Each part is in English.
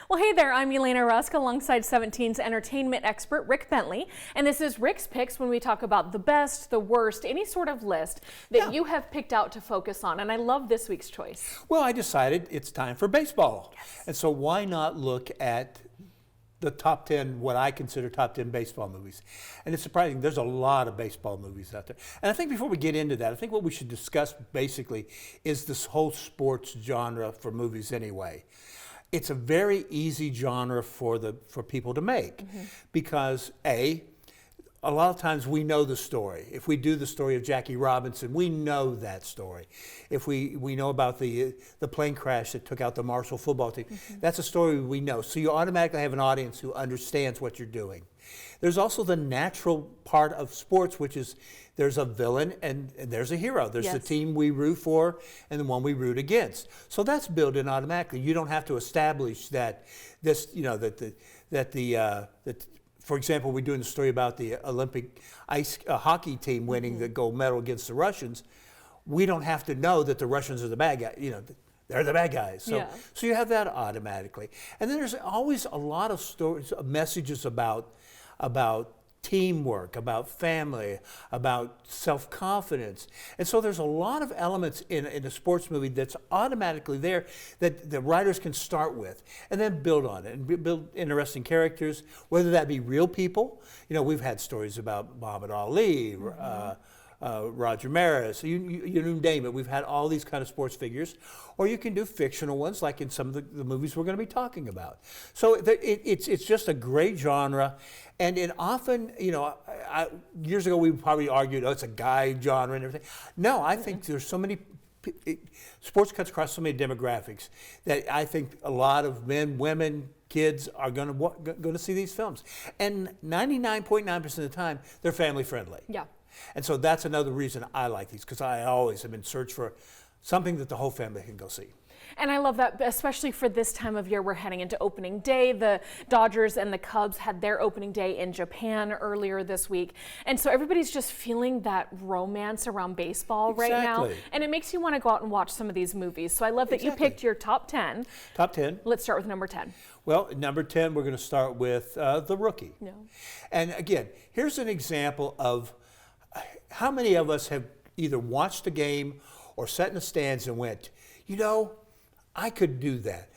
Well, hey there, I'm Elaina Rusk alongside 17's entertainment expert, Rick Bentley. And this is Rick's Picks when we talk about the best, the worst, any sort of list that you have picked out to focus on. And I love this week's choice. Well, I decided it's time for baseball. Yes. And so why not look at the top 10, what I consider top 10 baseball movies. And it's surprising, there's a lot of baseball movies out there. And I think before we get into that, I think what we should discuss basically is this whole sports genre for movies anyway. It's a very easy genre for people to make because a lot of times we know the story. If we do the story of Jackie Robinson, we know that story. If we know about the plane crash that took out the Marshall football team, that's a story we know. So you automatically have an audience who understands what you're doing. There's also the natural part of sports, which is there's a villain and there's a hero. There's the team we root for and the one we root against. So that's built in automatically. You don't have to establish that this, for example, we're doing the story about the Olympic ice hockey team winning the gold medal against the Russians. We don't have to know that the Russians are the bad guys. They're the bad guys. So you have that automatically. And then there's always a lot of stories, messages about teamwork, about family, about self-confidence. And so there's a lot of elements in a sports movie that's automatically there that the writers can start with and then build on it and build interesting characters, whether that be real people. We've had stories about Muhammad Ali, Roger Maris, you name it. We've had all these kind of sports figures. Or you can do fictional ones like in some of the movies we're going to be talking about. So it's just a great genre. And it often, years ago we probably argued, it's a guy genre and everything. No, I think there's so many, sports cuts across so many demographics that I think a lot of men, women, kids are going to see these films. And 99.9% of the time, they're family friendly. Yeah. And so that's another reason I like these, because I always am in search for something that the whole family can go see. And I love that, especially for this time of year, we're heading into opening day. The Dodgers and the Cubs had their opening day in Japan earlier this week. And so everybody's just feeling that romance around baseball right now. And it makes you want to go out and watch some of these movies. So I love that you picked your top 10. Top 10. Let's start with number 10. Well, number 10, we're going to start with The Rookie. No. And again, here's an example of how many of us have either watched a game or sat in the stands and went, I could do that.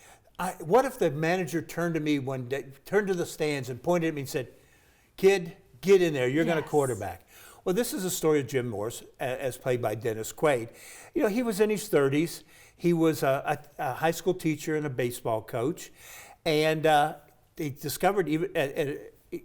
What if the manager turned to me one day, turned to the stands and pointed at me and said, kid, get in there, you're going to quarterback. Well, this is a story of Jim Morse, as played by Dennis Quaid. He was in his 30s. He was a high school teacher and a baseball coach. And he discovered even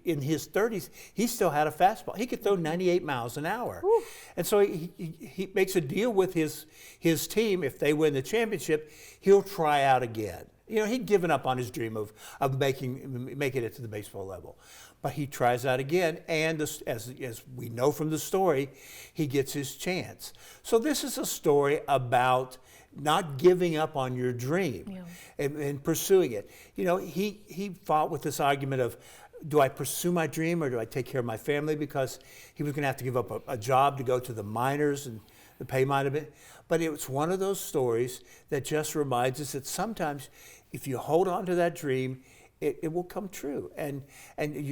in his 30s, he still had a fastball. He could throw 98 miles an hour. Woo. And so he makes a deal with his team. If they win the championship, he'll try out again. He'd given up on his dream of making it to the baseball level. But he tries out again, and as we know from the story, he gets his chance. So this is a story about not giving up on your dream and pursuing it. He fought with this argument of, do I pursue my dream or do I take care of my family? Because he was going to have to give up a job to go to the minors, and the pay might have been. But it's one of those stories that just reminds us that sometimes if you hold on to that dream, it will come true. And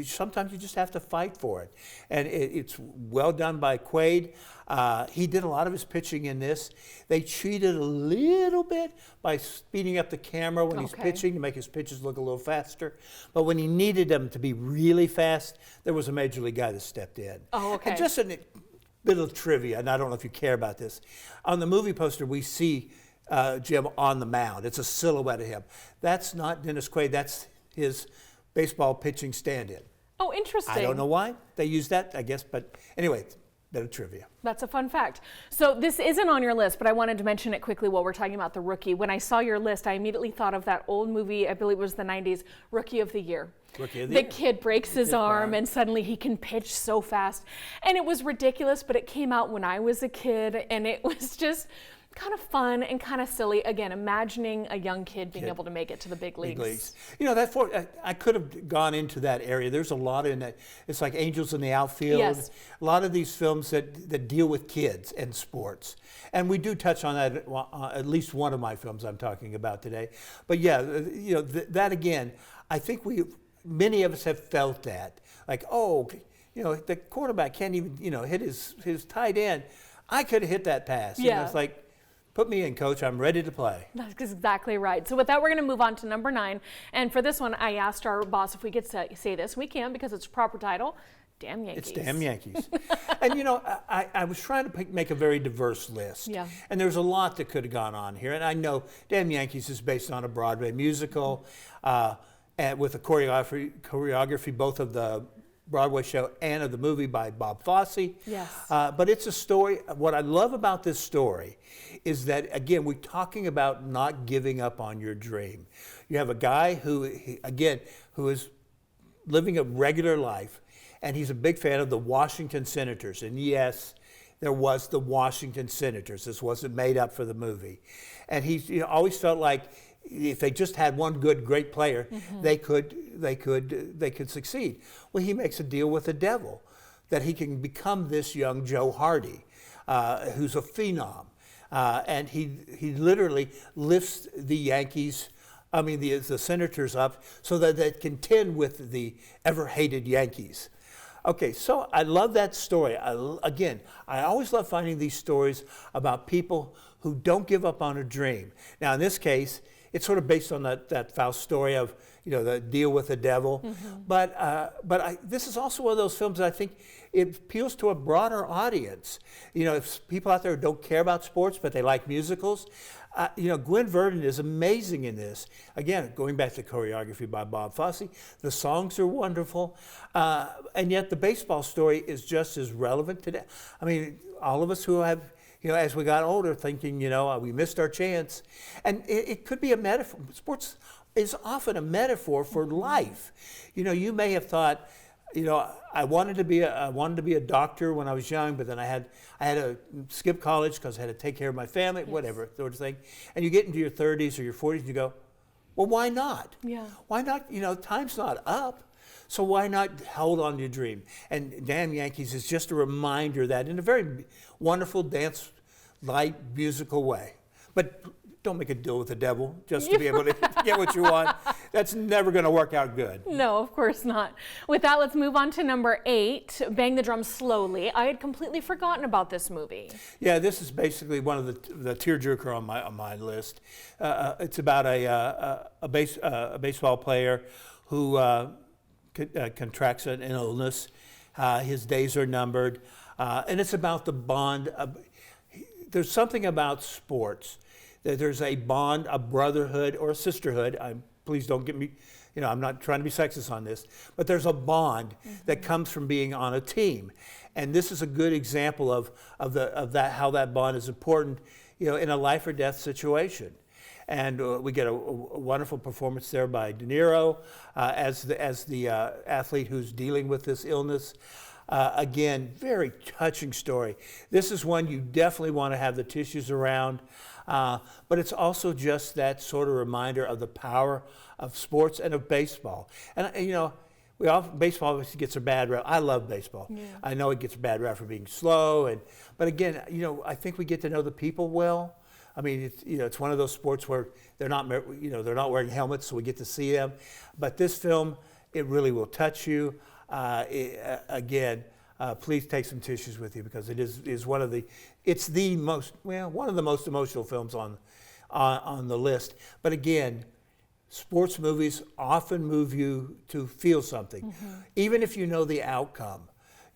sometimes you just have to fight for it. And it's well done by Quaid. He did a lot of his pitching in this. They cheated a little bit by speeding up the camera when he's pitching to make his pitches look a little faster. But when he needed them to be really fast, there was a major league guy that stepped in. Oh, okay. And just a bit of trivia, and I don't know if you care about this. On the movie poster, we see Jim on the mound. It's a silhouette of him. That's not Dennis Quaid. That's his baseball pitching stand-in. Oh, interesting. I don't know why they used that, I guess, but anyway, bit of trivia. That's a fun fact. So this isn't on your list, but I wanted to mention it quickly while we're talking about The Rookie. When I saw your list, I immediately thought of that old movie, I believe it was the 90s, Rookie of the Year. The kid breaks his arm and suddenly he can pitch so fast. And it was ridiculous, but it came out when I was a kid, and it was just kind of fun and kind of silly. Again, imagining a young kid being able to make it to the big leagues. You know, I could have gone into that area. There's a lot in that. It's like Angels in the Outfield. Yes. A lot of these films that deal with kids and sports. And we do touch on that at least one of my films I'm talking about today. But yeah, you know, that again, I think many of us have felt that. Like, oh, you know, the quarterback can't even, you know, hit his tight end. I could have hit that pass. Yeah. You know, it's like, put me in, coach. I'm ready to play. That's exactly right. So with that, we're going to move on to number 9. And for this one, I asked our boss if we could say this. We can, because it's a proper title. Damn Yankees. It's Damn Yankees. And, you know, I was trying to make a very diverse list. Yeah. And there's a lot that could have gone on here. And I know Damn Yankees is based on a Broadway musical and with a choreography both of the Broadway show and of the movie by Bob Fosse. Yes. But it's a story. What I love about this story is that, again, we're talking about not giving up on your dream. You have a guy who is living a regular life, and he's a big fan of the Washington Senators. And yes, there was the Washington Senators. This wasn't made up for the movie. And he always felt like if they just had one great player, they could succeed. Well, he makes a deal with the devil that he can become this young Joe Hardy, who's a phenom, and he literally lifts the Yankees. I mean the Senators up so that they contend with the ever-hated Yankees. Okay, so I love that story. I always love finding these stories about people who don't give up on a dream. Now, in this case, it's sort of based on that Faust story of, you know, the deal with the devil. But this is also one of those films that I think it appeals to a broader audience. You know, if people out there don't care about sports, but they like musicals, you know, Gwen Verdon is amazing in this. Again, going back to choreography by Bob Fosse, the songs are wonderful, and yet the baseball story is just as relevant today. I mean, all of us who have, you know, as we got older, thinking, you know, we missed our chance. And it could be a metaphor. Sports is often a metaphor for life. You know, you may have thought, you know, I wanted to be a doctor when I was young, but then I had to skip college because I had to take care of my family, whatever sort of thing. And you get into your 30s or your 40s and you go, well, why not? Yeah. Why not? You know, time's not up. So why not hold on to your dream? And Damn Yankees is just a reminder that in a very wonderful dance, light, musical way. But don't make a deal with the devil just to be able to get what you want. That's never going to work out good. No, of course not. With that, let's move on to number 8, Bang the Drum Slowly. I had completely forgotten about this movie. Yeah, this is basically one of the tearjerker on my list. It's about a baseball player who contracts an illness. His days are numbered. And it's about the bond. There's something about sports. There's a bond, a brotherhood, or a sisterhood. Please don't get me, you know, I'm not trying to be sexist on this, but there's a bond that comes from being on a team. And this is a good example of that, how that bond is important, you know, in a life or death situation. And we get a wonderful performance there by De Niro as the athlete who's dealing with this illness. Again, very touching story. This is one you definitely want to have the tissues around, but it's also just that sort of reminder of the power of sports and of baseball. And you know, baseball obviously gets a bad rap. I love baseball. Yeah. I know it gets a bad rap for being slow, but again, you know, I think we get to know the people well. I mean, it's one of those sports where they're not wearing helmets, so we get to see them. But this film, it really will touch you. Please take some tissues with you because it is one of the most emotional films on the list. But again, sports movies often move you to feel something, even if you know the outcome.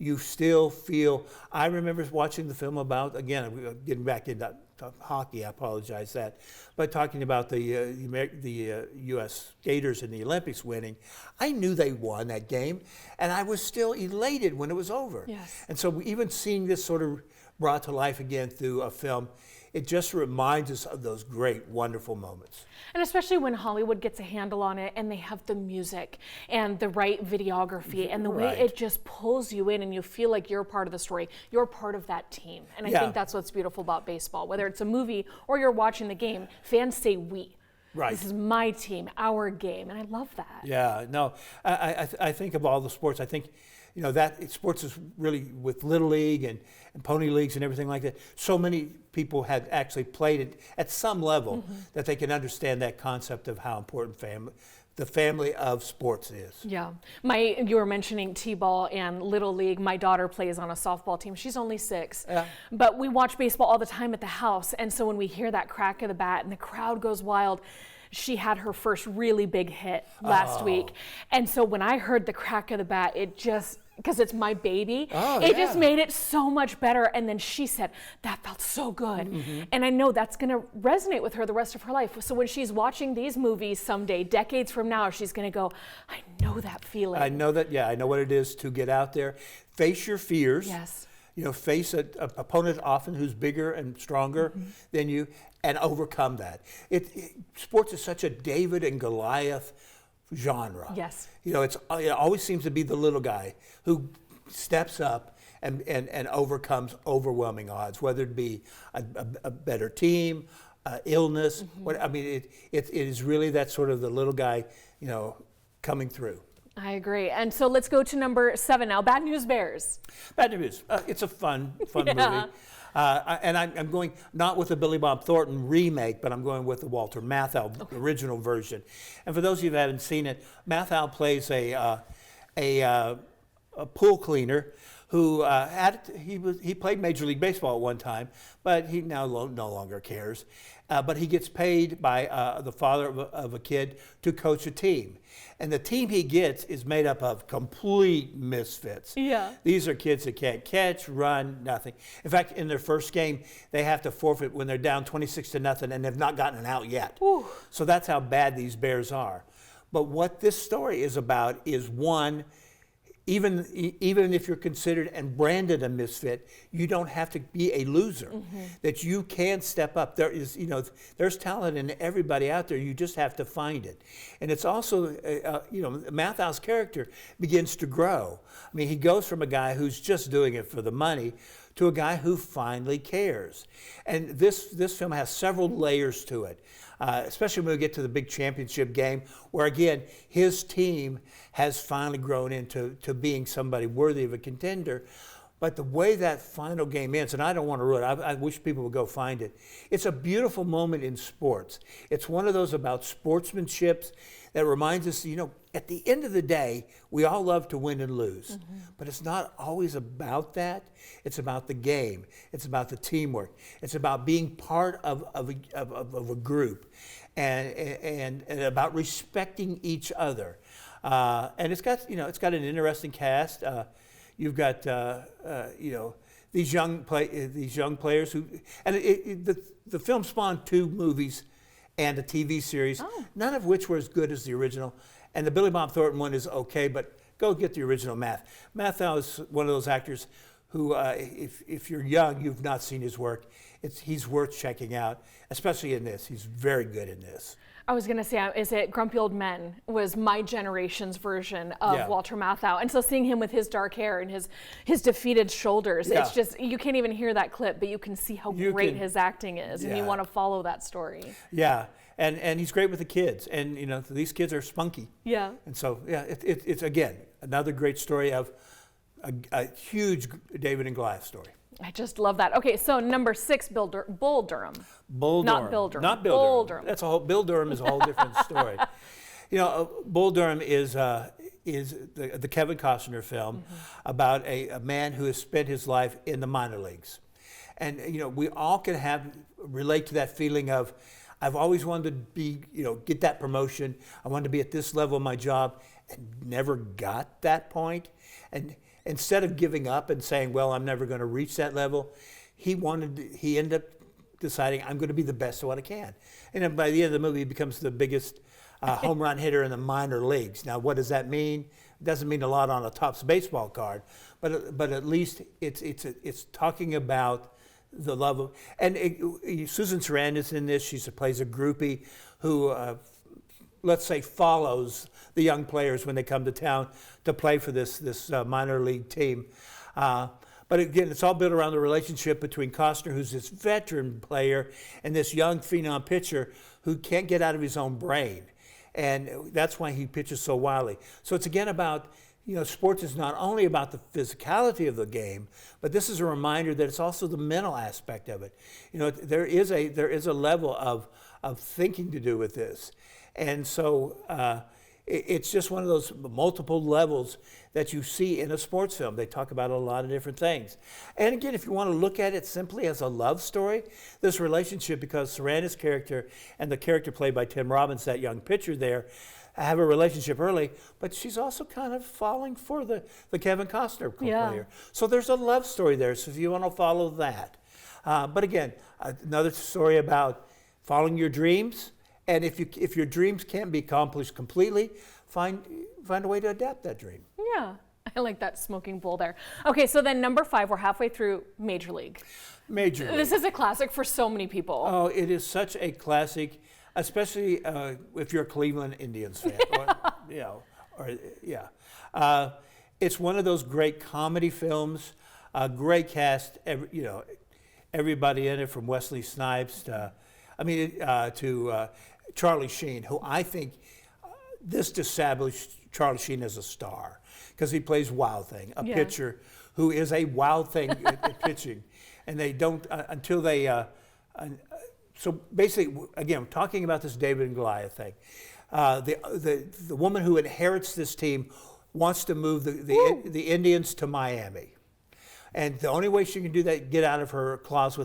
You still feel. I remember watching the film about, again, getting back into hockey. I apologize but talking about the U.S. skaters in the Olympics winning, I knew they won that game, and I was still elated when it was over. Yes. And so even seeing this sort of brought to life again through a film, it just reminds us of those great, wonderful moments. And especially when Hollywood gets a handle on it and they have the music and the right videography and the way Right. it just pulls you in and you feel like you're part of the story. You're part of that team. And I Yeah. think that's what's beautiful about baseball. Whether it's a movie or you're watching the game, fans say we. Right. This is my team, our game. And I love that. Yeah, no, I think of all the sports. I think, that sports is really with Little League and Pony Leagues and everything like that. So many people had actually played it at some level that they can understand that concept of how important the family of sports is. Yeah. You were mentioning T-ball and Little League. My daughter plays on a softball team. She's only 6. Yeah. But we watch baseball all the time at the house. And so when we hear that crack of the bat and the crowd goes wild, she had her first really big hit last week. And so when I heard the crack of the bat, it just, because it's my baby, it just made it so much better. And then she said, that felt so good. And I know that's going to resonate with her the rest of her life. So when she's watching these movies someday, decades from now, she's going to go, I know that feeling. I know that, I know what it is to get out there, face your fears. Yes. Face an opponent often who's bigger and stronger than you and overcome that. Sports is such a David and Goliath genre. Yes. It always seems to be the little guy who steps up and overcomes overwhelming odds, whether it be a better team, illness. It is really that sort of the little guy, coming through. I agree. And so let's go to number 7 now. Bad News Bears. Bad News. It's a fun movie. And I'm going not with the Billy Bob Thornton remake, but I'm going with the Walter Matthau original version. And for those of you who haven't seen it, Matthau plays a pool cleaner who he played Major League Baseball at one time, but he now no longer cares. But he gets paid by the father of a kid to coach a team. And the team he gets is made up of complete misfits. Yeah. These are kids that can't catch, run, nothing. In fact, in their first game, they have to forfeit when they're down 26-0 and they've not gotten an out yet. Ooh. So that's how bad these Bears are. But what this story is about is one, even if you're considered and branded a misfit, you don't have to be a loser. That you can step up. There's talent in everybody out there. You just have to find it. And it's also, Matthau's character begins to grow. I mean, he goes from a guy who's just doing it for the money to a guy who finally cares. And this film has several layers to it. Especially when we get to the big championship game, where again, his team has finally grown into being somebody worthy of a contender. But the way that final game ends, and I don't want to ruin it, I wish people would go find it. It's a beautiful moment in sports. It's one of those about sportsmanship that reminds us, at the end of the day, we all love to win and lose. But it's not always about that. It's about the game. It's about the teamwork. It's about being part of a group and about respecting each other. And it's got an interesting cast. You've got these young players who, and the film spawned 2 movies and a TV series, none of which were as good as the original. And the Billy Bob Thornton one is okay, but go get the original Matthau is one of those actors who, if you're young, you've not seen his work, he's worth checking out, especially in this. He's very good in this. I was going to say, is it Grumpy Old Men was my generation's version of Walter Matthau. And so seeing him with his dark hair and his defeated shoulders, it's just, you can't even hear that clip, but you can see how great his acting is. And you want to follow that story. Yeah. And he's great with the kids. And, these kids are spunky. Yeah. And so, it's again, another great story of a huge David and Goliath story. I just love that. Okay, so number 6, Bull Durham. Bull Durham. Not Bill Durham. Not Bill Bull Durham. Durham. Bill Durham is a whole different story. Bull Durham is the Kevin Costner film about a man who has spent his life in the minor leagues. And, we all can relate to that feeling of, I've always wanted to be, get that promotion. I wanted to be at this level of my job and never got that point. And instead of giving up and saying, well, I'm never going to reach that level, he ended up deciding, I'm going to be the best at what I can. And then by the end of the movie, he becomes the biggest home run hitter in the minor leagues. Now, what does that mean? It doesn't mean a lot on a Topps baseball card, but at least it's talking about the love of, and Susan Sarandon is in this. She plays a groupie who, let's say, follows the young players when they come to town to play for this minor league team. But again, it's all built around the relationship between Costner, who's this veteran player, and this young phenom pitcher who can't get out of his own brain. And that's why he pitches so wildly. So it's again about, sports is not only about the physicality of the game, but this is a reminder that it's also the mental aspect of it. There is a level of thinking to do with this. And so it's just one of those multiple levels that you see in a sports film. They talk about a lot of different things. And again, if you want to look at it simply as a love story, this relationship, because Sarandon's character and the character played by Tim Robbins, that young pitcher there, have a relationship early, but she's also kind of falling for the Kevin Costner player. So there's a love story there, so if you want to follow that. But again, another story about following your dreams, and if your dreams can't be accomplished completely, find a way to adapt that dream. Yeah, I like that smoking bowl there. Okay, so then number 5, we're halfway through Major League. Major League. This is a classic for so many people. Oh, it is such a classic, especially if you're a Cleveland Indians fan. It's one of those great comedy films, great cast. Everybody in it, from Wesley Snipes to Charlie Sheen, who I think this established Charlie Sheen as a star, because he plays Wild Thing, a pitcher who is a wild thing at pitching, and they don't until they. So basically, again, talking about this David and Goliath thing, the woman who inherits this team wants to move the Indians to Miami, and the only way she can do that, get out of her clause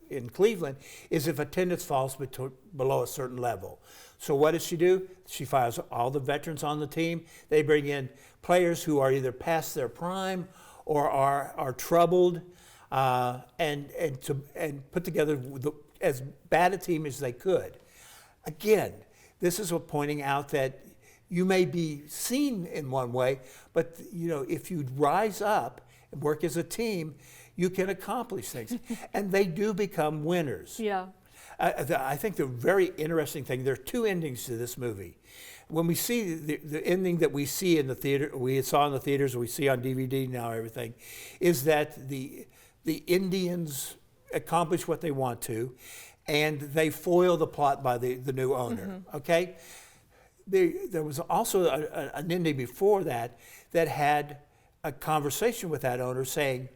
in Cleveland, is if attendance falls below a certain level. So what does she do? She fires all the veterans on the team. They bring in players who are either past their prime or are troubled, and put together as bad a team as they could. Again, this is pointing out that you may be seen in one way, but if you rise up and work as a team, you can accomplish things. And they do become winners. Yeah. I think the very interesting thing, there are 2 endings to this movie. When we see the ending that we see in the theater, we saw in the theaters, we see on DVD now, everything, is that the Indians accomplish what they want to, and they foil the plot by the new owner, okay? There was also an ending before that had a conversation with that owner saying,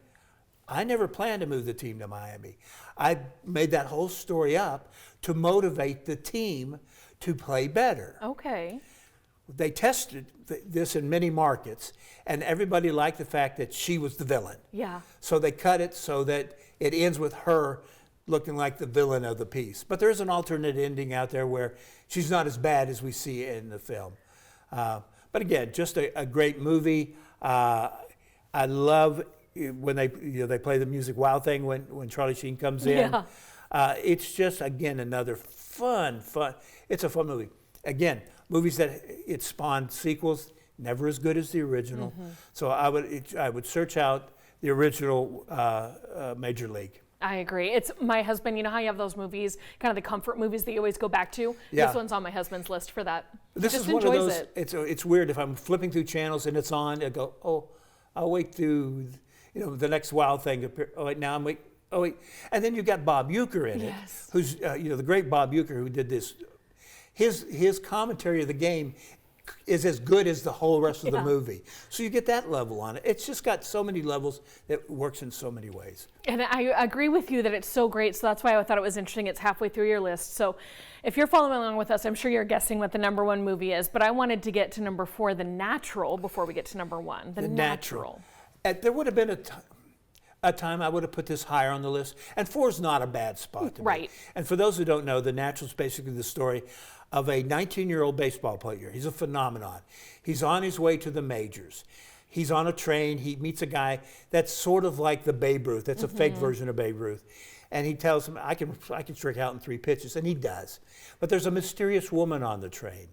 I never planned to move the team to Miami. I made that whole story up to motivate the team to play better. Okay. They tested this in many markets, and everybody liked the fact that she was the villain. Yeah. So they cut it so that it ends with her looking like the villain of the piece. But there's an alternate ending out there where she's not as bad as we see in the film. But again, just a great movie. I love when they play the music Wild Thing when Charlie Sheen comes in. Yeah. It's just, again, another fun. It's a fun movie. Again, movies that it spawned sequels, never as good as the original. So I would search out the original Major League. I agree. It's my husband. You know how you have those movies, kind of the comfort movies that you always go back to? Yeah. This one's on my husband's list for that. This just is one of enjoys those, it. it's weird if I'm flipping through channels and it's on, I go, oh, I'll wait through, the next Wild Thing. Oh, wait, now I'm waiting. Oh, wait. And then you've got Bob Uecker in it, who's, the great Bob Uecker who did this. His commentary of the game is as good as the whole rest of the movie. So you get that level on it. It's just got so many levels that works in so many ways. And I agree with you that it's so great. So that's why I thought it was interesting. It's halfway through your list. So if you're following along with us, I'm sure you're guessing what the number 1 movie is. But I wanted to get to number 4, The Natural, before we get to number 1. The Natural. There would have been a time I would have put this higher on the list. And 4 is not a bad spot to me. Right. And for those who don't know, The Natural is basically the story of a 19-year-old baseball player. He's a phenomenon. He's on his way to the majors. He's on a train. He meets a guy that's sort of like the Babe Ruth. That's a fake version of Babe Ruth. And he tells him, I can strike out in 3 pitches. And he does. But there's a mysterious woman on the train.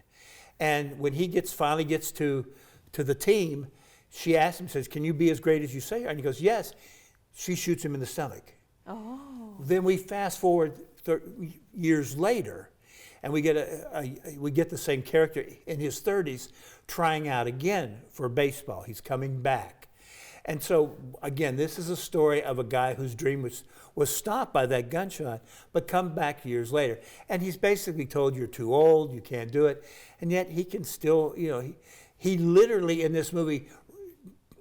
And when he finally gets to the team, she asks him, says, can you be as great as you say? And he goes, yes. She shoots him in the stomach. Oh. Then we fast forward years later, and we get we get the same character in his 30s trying out again for baseball. He's coming back. And so, again, this is a story of a guy whose dream was stopped by that gunshot, but come back years later. And he's basically told, you're too old, you can't do it. And yet he can still, he literally in this movie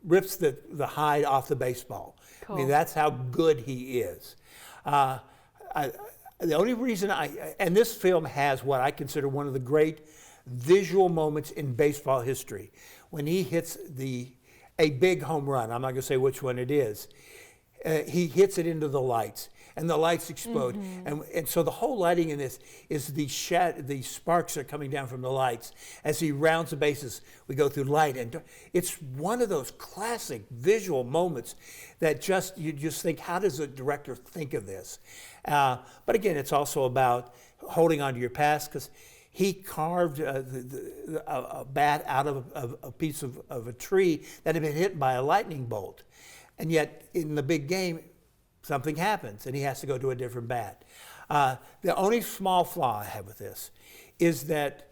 rips the hide off the baseball. Cool. I mean, that's how good he is. The only reason and this film has what I consider one of the great visual moments in baseball history. When he hits a big home run, I'm not going to say which one it is, he hits it into the lights, and the lights explode. And so the whole lighting in this is the sparks are coming down from the lights. As he rounds the bases, we go through light, and it's one of those classic visual moments that you just think, how does a director think of this? But again, it's also about holding on to your past, because he carved a bat out of a piece of a tree that had been hit by a lightning bolt. And yet, in the big game, something happens, and he has to go to a different bat. The only small flaw I have with this is that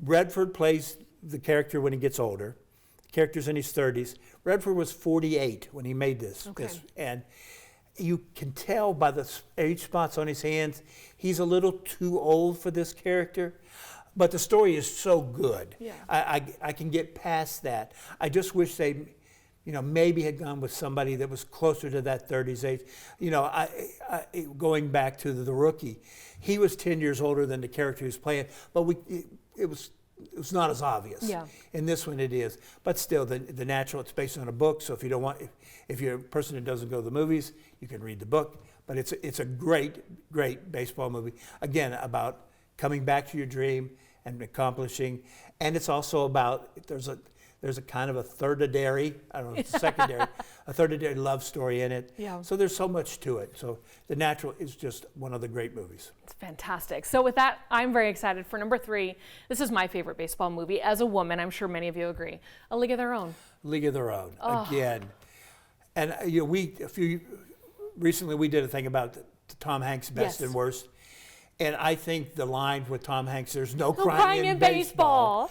Redford plays the character when he gets older. The character's in his 30s. Redford was 48 when he made this. Okay. And you can tell by the age spots on his hands, he's a little too old for this character. But the story is so good. Yeah. I can get past that. I just wish they, maybe had gone with somebody that was closer to that 30s age. Going back to the rookie, he was 10 years older than the character he was playing, but it was not as obvious. Yeah. In this one it is. But still, the natural, it's based on a book, so if you're a person who doesn't go to the movies, you can read the book. But it's a great, great baseball movie. Again, about coming back to your dream and accomplishing. And it's also about, there's a kind of a secondary, a third-degree love story in it. Yeah. So there's so much to it. So The Natural is just one of the great movies. It's fantastic. So with that, I'm very excited for number 3. This is my favorite baseball movie. As a woman, I'm sure many of you agree. A League of Their Own. League of Their Own, again. And recently we did a thing about the Tom Hanks best and worst. And I think the line with Tom Hanks, there's no crying in baseball.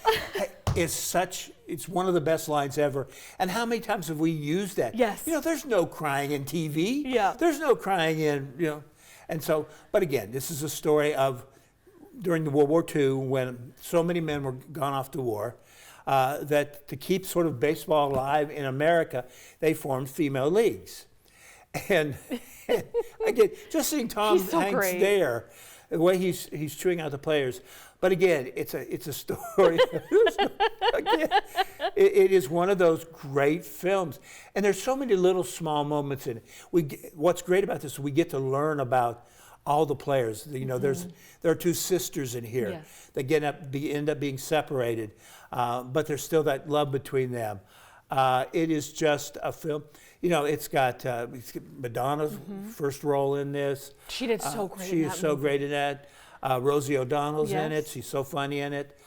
It's one of the best lines ever. And how many times have we used that? Yes. There's no crying in TV. Yeah. There's no crying in, And so, but again, this is a story of during the World War II when so many men were gone off to war, that to keep sort of baseball alive in America, they formed female leagues. And again, just seeing Tom Hanks there, the way he's chewing out the players. But again, it's a story. Again, it is one of those great films, and there's so many little small moments in it. What's great about this, we get to learn about all the players. There are 2 sisters in here that end up being separated, but there's still that love between them. It is just a film. It's got Madonna's first role in this. She did so great. She is so great in that. Rosie O'Donnell's in it. She's so funny in it.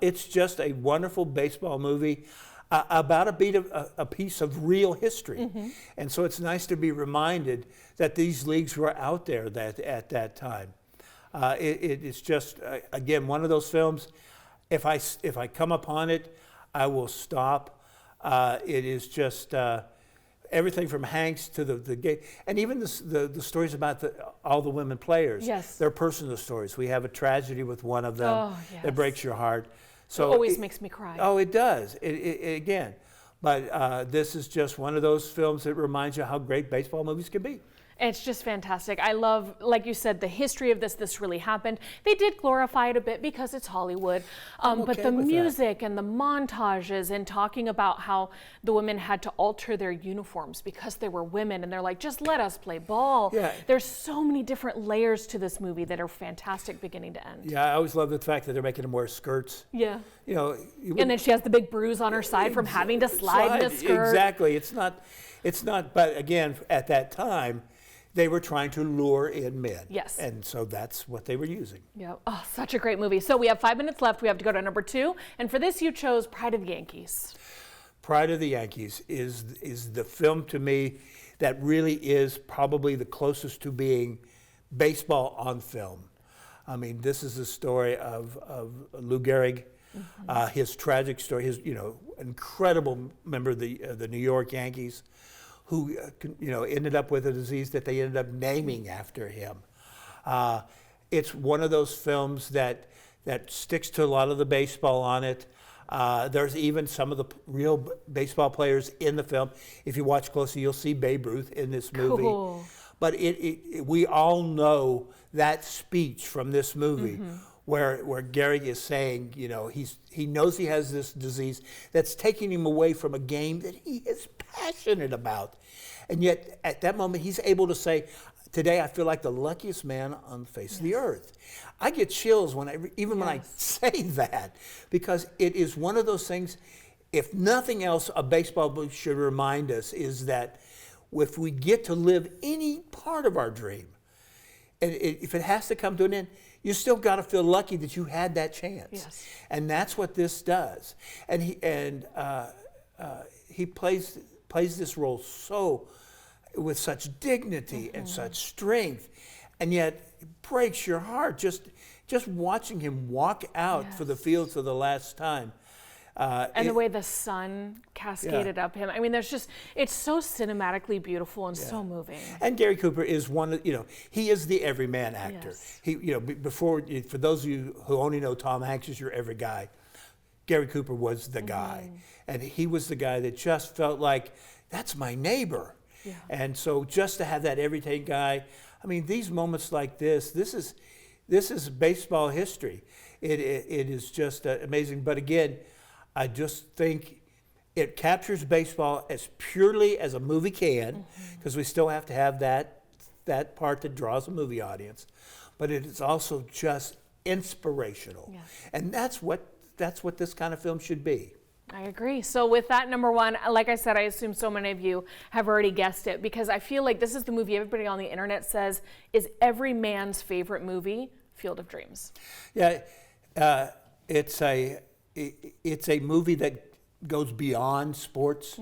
It's just a wonderful baseball movie about a piece of real history. And so it's nice to be reminded that these leagues were out there at that time. It's just, again, one of those films, if I come upon it, I will stop. It is just everything from Hanks to the gay, and even the stories about all the women players. Yes. They're personal stories. We have a tragedy with one of them that breaks your heart. So it always makes me cry. Oh, it does. Again. But this is just one of those films that reminds you how great baseball movies can be. It's just fantastic. I love, like you said, the history of this. This really happened. They did glorify it a bit because it's Hollywood. But the music and the montages and talking about how the women had to alter their uniforms because they were women, and they're like, just let us play ball. Yeah. There's so many different layers to this movie that are fantastic beginning to end. Yeah, I always love the fact that they're making them wear skirts. Yeah. And then she has the big bruise on her side from having to slide in a skirt. Exactly. It's not, but again, at that time, they were trying to lure in men. Yes. And so that's what they were using. Yeah. Oh, such a great movie. So we have 5 minutes left. We have to go to number 2. And for this, you chose Pride of the Yankees. Pride of the Yankees is the film to me that really is probably the closest to being baseball on film. I mean, this is the story of Lou Gehrig, his tragic story, his incredible member of the New York Yankees, who ended up with a disease that they ended up naming after him. It's one of those films that sticks to a lot of the baseball on it. There's even some of the real baseball players in the film. If you watch closely, you'll see Babe Ruth in this movie. Cool. But we all know that speech from this movie where Gehrig is saying, he knows he has this disease that's taking him away from a game that he is passionate about. And yet, at that moment, he's able to say, today I feel like the luckiest man on the face of the earth. I get chills when I say that, because it is one of those things, if nothing else, a baseball book should remind us is that if we get to live any part of our dream, and if it has to come to an end, you still got to feel lucky that you had that chance. Yes. And that's what this does. And he plays this role with such dignity and such strength, and yet it breaks your heart just watching him walk out for the field for the last time. And the way the sun cascaded up him. I mean, it's so cinematically beautiful and so moving. And Gary Cooper is he is the everyman actor. Yes. He, for those of you who only know Tom Hanks as your every guy, Gary Cooper was the guy. And he was the guy that just felt like, that's my neighbor. Yeah. And so just to have that everyday guy, I mean, these moments like this is baseball history. It is just amazing. But again, I just think it captures baseball as purely as a movie can, because we still have to have that part that draws a movie audience. But it is also just inspirational. Yeah. And that's what this kind of film should be. I agree. So with that, number one, like I said, I assume so many of you have already guessed it, because I feel like this is the movie everybody on the internet says is every man's favorite movie, Field of Dreams. Yeah, it's a movie that goes beyond sports.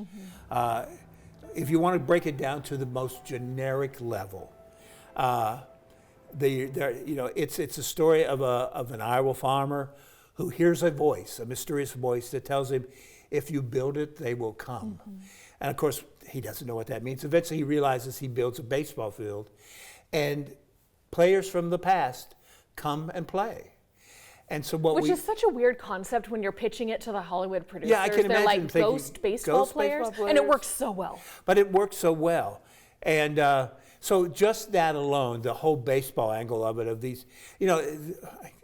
If you want to break it down to the most generic level, it's a story of an Iowa farmer who hears a voice, a mysterious voice that tells him, if you build it, they will come. And of course, he doesn't know what that means. Eventually, he realizes he builds a baseball field, and players from the past come and play. And so Which is such a weird concept when you're pitching it to the Hollywood producers. Yeah, I can They're imagine like ghost baseball players, and it works so well. But it works so well. And so just that alone, the whole baseball angle of it, of these,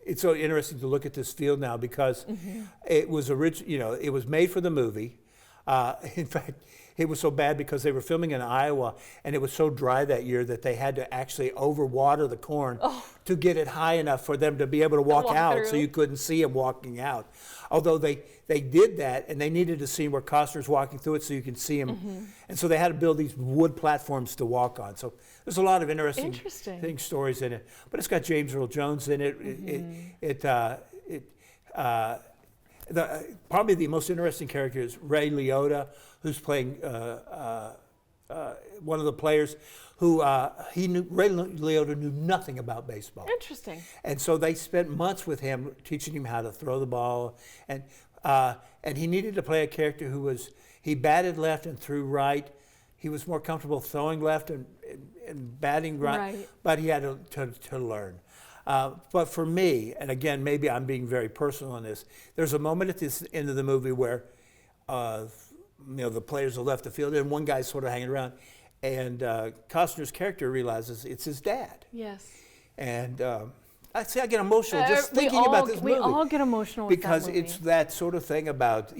it's so interesting to look at this field now, because it was it was made for the movie. In fact, it was so bad because they were filming in Iowa, and it was so dry that year that they had to actually overwater the corn to get it high enough for them to be able to walk out through. So you couldn't see them walking out. Although they did that, and they needed a scene where Costner's walking through it so you can see him. And so they had to build these wood platforms to walk on. So there's a lot of interesting stories in it. But it's got James Earl Jones in it. Probably the most interesting character is Ray Liotta, who's playing one of the players who Ray Liotta knew nothing about baseball. Interesting. And so they spent months with him teaching him how to throw the ball, and he needed to play a character he batted left and threw right. He was more comfortable throwing left and batting right, but he had to learn. But for me, and again, maybe I'm being very personal on this, there's a moment at this end of the movie where the players have left the field and one guy's sort of hanging around, and Costner's character realizes it's his dad. Yes. And I get emotional just thinking about this movie. We all get emotional with because that movie. It's that sort of thing about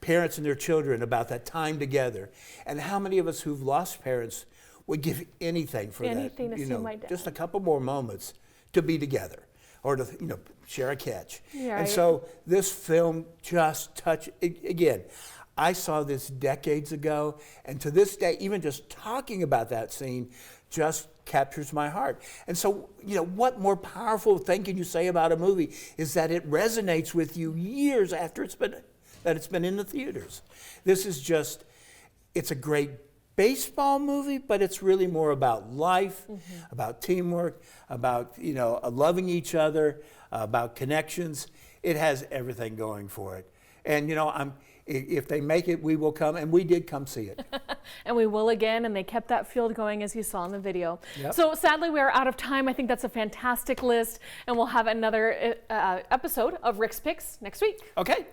parents and their children, about that time together, and how many of us who've lost parents would give anything for anything to see my dad. Just a couple more moments to be together, or to share a catch. Yeah, and so this film just touched again. I saw this decades ago, and to this day, even just talking about that scene just captures my heart. And so, what more powerful thing can you say about a movie is that it resonates with you years after it's been in the theaters. This is it's a great baseball movie, but it's really more about life, about teamwork, about loving each other, about connections. It has everything going for it. And if they make it, we will come, and we did come see it. And we will again, and they kept that field going as you saw in the video. Yep. So sadly, we are out of time. I think that's a fantastic list, and we'll have another episode of Rick's Picks next week. Okay.